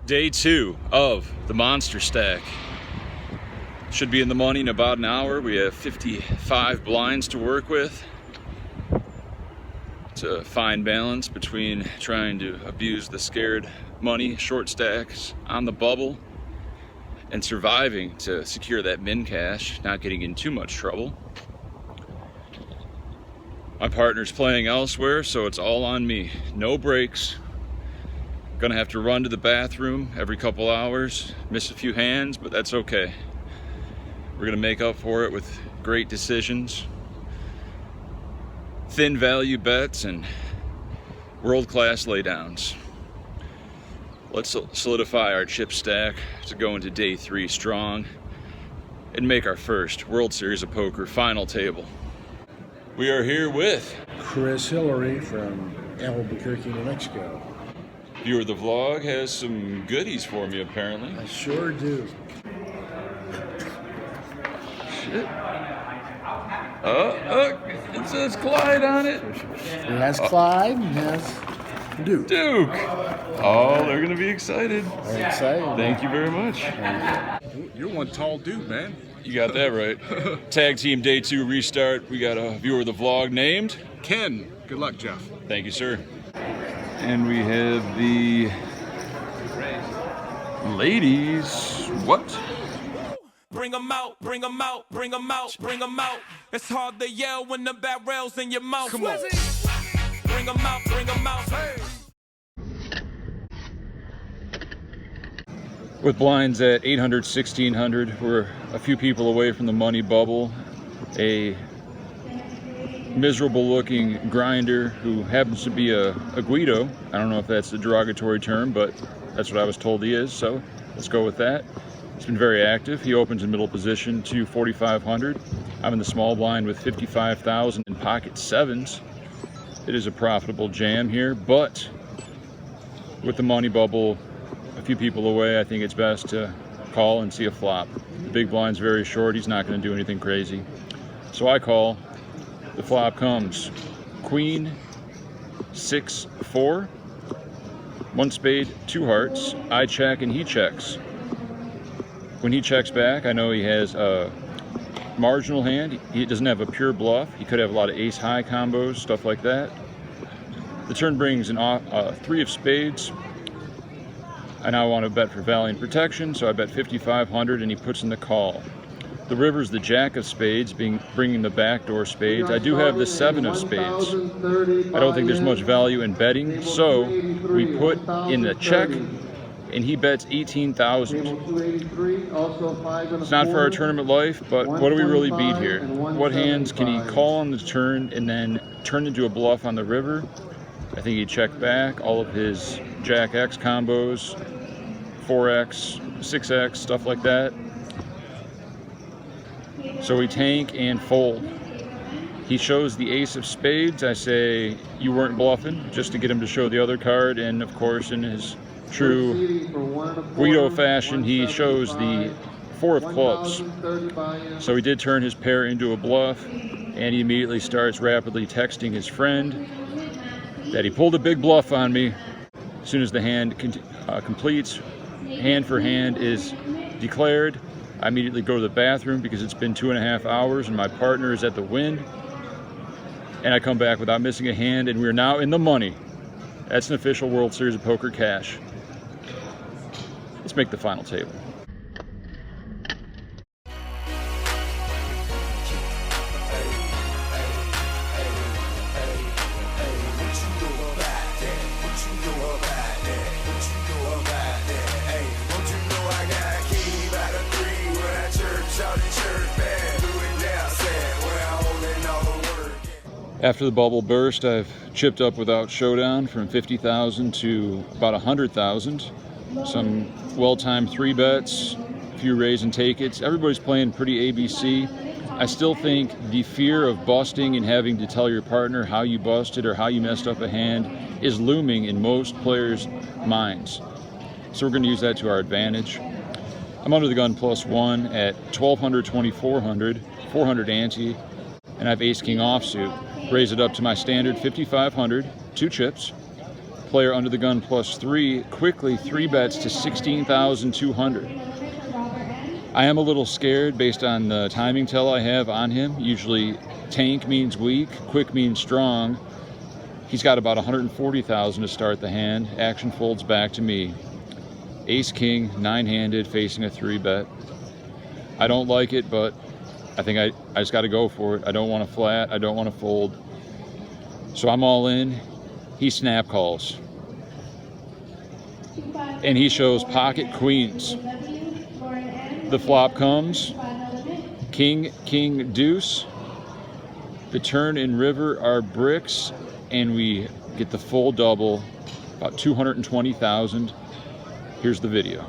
Day 2 of the monster stack. Should be in the money in about an hour. We have 55 blinds to work with. It's a fine balance between trying to abuse the scared money short stacks on the bubble and surviving to secure that min cash, not getting in too much trouble. My partner's playing elsewhere, so it's all on me. No breaks. Gonna have to run to the bathroom every couple hours, miss a few hands, but that's okay. We're gonna make up for it with great decisions, thin value bets, and world-class laydowns. Let's solidify our chip stack to go into day 3 strong and make our first World Series of Poker final table. We are here with Chris Hillary from Albuquerque, New Mexico. Viewer of the vlog has some goodies for me, apparently. I sure do. Shit. It says Clyde on it. It has Clyde and has Duke. Duke. Oh, they're going to be excited. Very excited. Thank you very much. You're one tall dude, man. You got that right. Tag team day 2 restart. We got a viewer of the vlog named Ken. Good luck, Jeff. Thank you, sir. And we have the ladies. What? Bring them out, bring them out, bring them out, bring them out. It's hard to yell when the barrel's in your mouth. Come on. Bring them out, bring them out. Hey. With blinds at 800, 1600, we're a few people away from the money bubble. A miserable looking grinder who happens to be a Guido. I don't know if that's a derogatory term, but that's what I was told he is, so let's go with that. He's been very active. He opens in middle position to 4,500. I'm in the small blind with 55,000 in pocket sevens. It is a profitable jam here, but with the money bubble a few people away, I think it's best to call and see a flop. The big blind's very short. He's not going to do anything crazy. So I call. The flop comes Queen, 6-4, 1 spade, 2 hearts. I check and he checks. When he checks back, I know he has a marginal hand. He doesn't have a pure bluff. He could have a lot of ace-high combos, stuff like that. The turn brings an 3 of spades. I now want to bet for value and protection, so I bet 5,500 and he puts in the call. The river's the jack of spades, bringing the backdoor spades. I do have the 7 of spades. I don't think there's much value in betting, so we put in the check, and he bets 18,000. It's not for our tournament life, but what do we really beat here? What hands can he call on the turn and then turn into a bluff on the river? I think he checked back all of his Jack X combos, 4X, 6X, stuff like that. So we tank and fold. He shows the ace of spades. I say, you weren't bluffing, just to get him to show the other card. And of course, in his true Guido fashion, he shows the 4 of clubs. So he did turn his pair into a bluff, and he immediately starts rapidly texting his friend that he pulled a big bluff on me. As soon as the hand completes, hand for hand is declared. I immediately go to the bathroom because it's been 2.5 hours and my partner is at the wind. And I come back without missing a hand, and we're now in the money. That's an official World Series of Poker cash. Let's make the final table. After the bubble burst, I've chipped up without showdown from 50,000 to about 100,000. Some well-timed 3 bets, a few raise and take it's. Everybody's playing pretty ABC. I still think the fear of busting and having to tell your partner how you busted or how you messed up a hand is looming in most players' minds. So we're going to use that to our advantage. I'm under the gun +1 at 1,200, 2,400, 400 ante, and I have ace-king offsuit. Raise it up to my standard 5,500, 2 chips. Player under the gun +3 quickly 3-bets to 16,200. I am a little scared based on the timing tell I have on him. Usually tank means weak, quick means strong. He's got about 140,000 to start the hand. Action folds back to me. Ace King, 9-handed, facing a 3-bet. I don't like it, but I think I just got to go for it. I don't want to flat. I don't want to fold. So I'm all in. He snap calls. And he shows pocket queens. The flop comes. King, king, deuce. The turn and river are bricks. And we get the full double, about 220,000. Here's the video.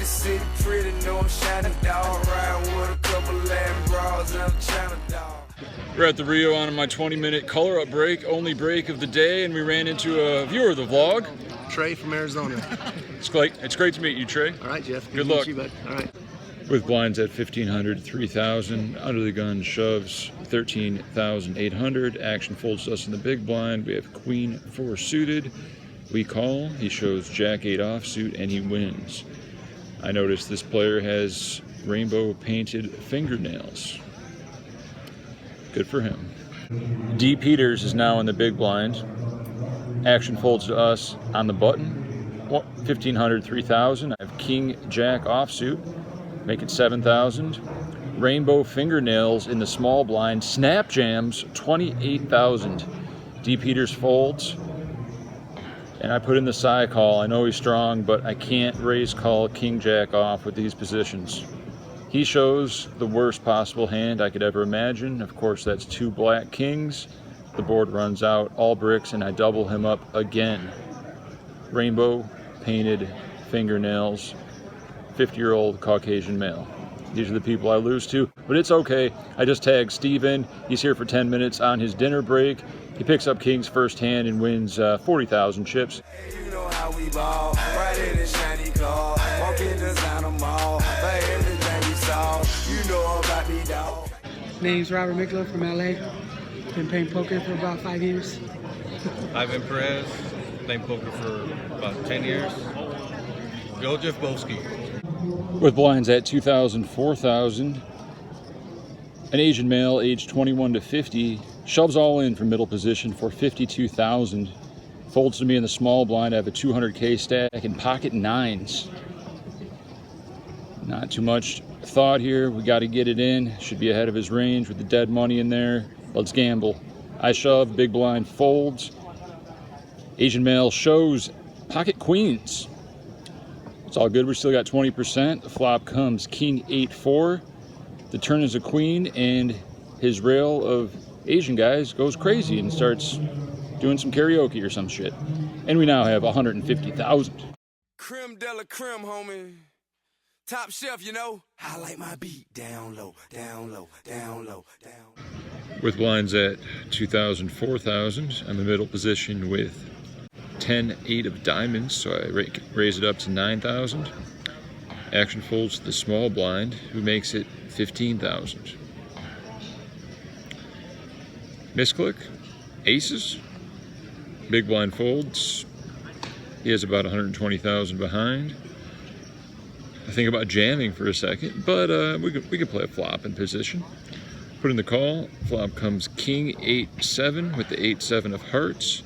City pretty, know I'm shining dog. Riding with a couple Latin bras and I'm China dog. We're at the Rio on my 20-minute color up break, only break of the day, and we ran into a viewer of the vlog. Trey from Arizona. It's great to meet you, Trey. All right, Jeff. Good to meet luck. you, bud. All right. With blinds at 1,500, 3,000, under the gun shoves 13,800. Action folds us in the big blind. We have Queen 4 suited. We call. He shows Jack 8 offsuit, and he wins. I noticed this player has rainbow painted fingernails. Good for him. D. Peters is now in the big blind. Action folds to us on the button. 1,500, 3,000. I have King Jack offsuit. Make it 7,000. Rainbow fingernails in the small blind. Snap jams 28,000. D. Peters folds. And I put in the side call. I know he's strong, but I can't raise call King Jack off with these positions. He shows the worst possible hand I could ever imagine. Of course, that's 2 black kings. The board runs out, all bricks, and I double him up again. Rainbow painted fingernails, 50-year-old Caucasian male. These are the people I lose to, but it's okay. I just tagged Steven. He's here for 10 minutes on his dinner break. He picks up King's first hand and wins 40,000 chips. You know how we ball, right in the shiny car, walk in the designer mall, buy everything we saw, you know about me, dog. Name's Robert Mikla from LA. Been playing poker for about 5 years. Ivan Perez, playing poker for about 10 years. Go Jeff Boski. With blinds at 2,000, 4,000, an Asian male aged 21 to 50 shoves all in from middle position for 52,000. Folds to me in the small blind. I have a 200K stack and pocket nines. Not too much thought here. We got to get it in. Should be ahead of his range with the dead money in there. Let's gamble. I shove, big blind folds. Asian male shows pocket queens. It's all good. We still got 20%. The flop comes King 8-4. The turn is a queen, and his rail of Asian guys goes crazy and starts doing some karaoke or some shit. And we now have 150,000. Creme de la creme, homie. Top shelf, you know. I like my beat down low, down low, down low, down. With blinds at 2,000, 4,000, I'm in middle position with 10-8 of diamonds, so I raise it up to 9,000. Action folds to the small blind, who makes it 15,000. Misclick, aces, big blind folds. He has about 120,000 behind. I think about jamming for a second, but we could play a flop in position. Put in the call. Flop comes King 8-7 with the 8-7 of hearts.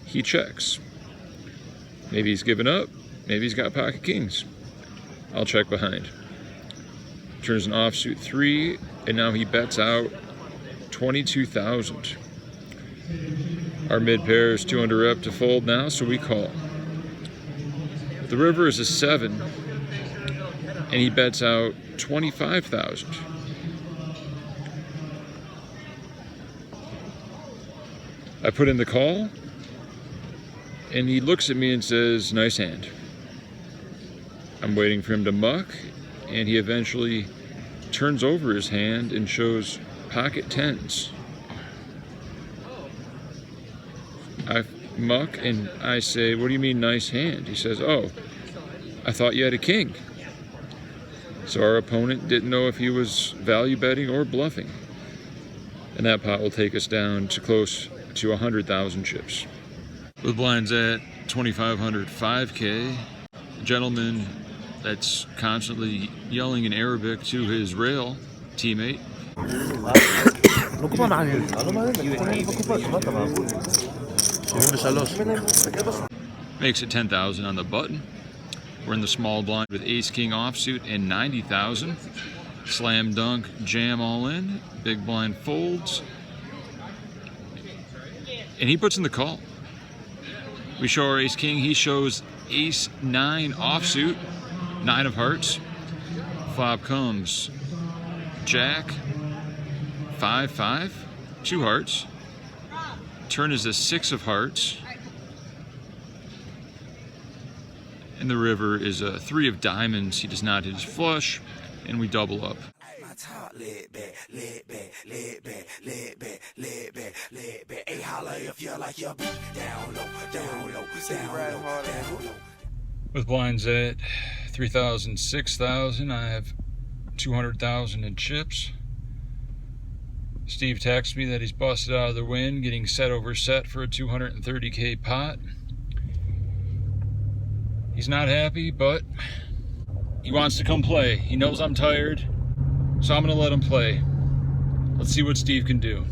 He checks. Maybe he's given up. Maybe he's got pocket kings. I'll check behind. Turns an offsuit 3, and now he bets out 22,000. Our mid pair is 2 under rep to fold now, so we call. The river is a 7, and he bets out 25,000. I put in the call, and he looks at me and says, "Nice hand." I'm waiting for him to muck, and he eventually turns over his hand and shows pocket tens. muck, and I say, what do you mean nice hand? He says, oh, I thought you had a king. So our opponent didn't know if he was value betting or bluffing. And that pot will take us down to close to 100,000 chips. With blinds at 2,500 5K, a gentleman that's constantly yelling in Arabic to his rail teammate. Makes it 10,000 on the button. We're in the small blind with ace-king offsuit and 90,000. Slam dunk, jam all in. Big blind folds. And he puts in the call. We show our ace-king. He shows ace-9 offsuit. 9 of hearts. Flop comes jack, 5-5, 2 hearts. Turn is a 6 of hearts. And the river is a 3 of diamonds. He does not hit his flush, and we double up. With blinds at 3,000, 6,000, I have 200,000 in chips. Steve texts me that he's busted out of the wind, getting set over set for a 230K pot. He's not happy, but he wants to come play. He knows I'm tired, so I'm gonna let him play. Let's see what Steve can do.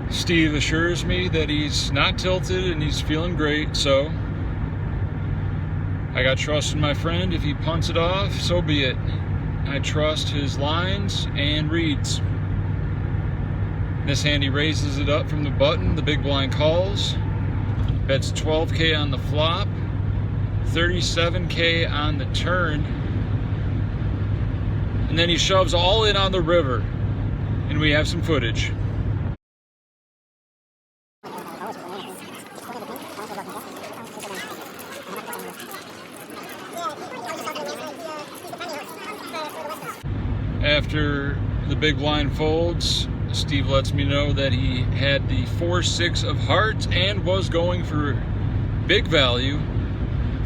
Steve assures me that he's not tilted and he's feeling great, so I got trust in my friend. If he punts it off, so be it. I trust his lines and reads. This hand, he raises it up from the button. The big blind calls. Bets 12K on the flop. 37K on the turn. And then he shoves all in on the river. And we have some footage. After the big blind folds, Steve lets me know that he had the 4-6 of hearts and was going for big value.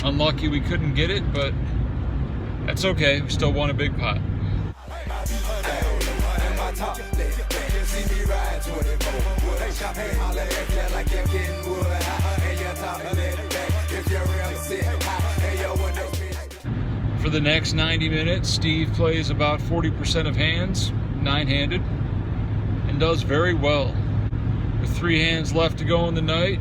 Unlucky we couldn't get it, but that's okay. We still won a big pot. For the next 90 minutes, Steve plays about 40% of hands, 9-handed, and does very well. With 3 hands left to go in the night,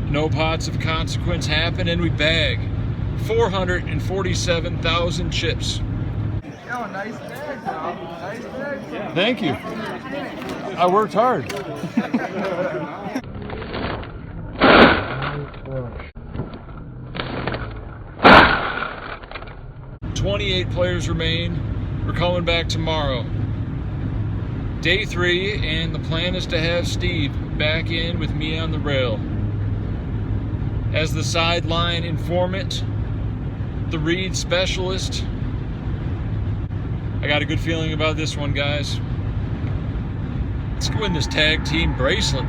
no pots of consequence happen, and we bag 447,000 chips. Yo, nice bag, dog. Nice bag. Thank you. I worked hard. 28 players remain. We're coming back tomorrow. Day 3, and the plan is to have Steve back in with me on the rail. As the sideline informant, the read specialist. I got a good feeling about this one, guys. Let's win this tag team bracelet.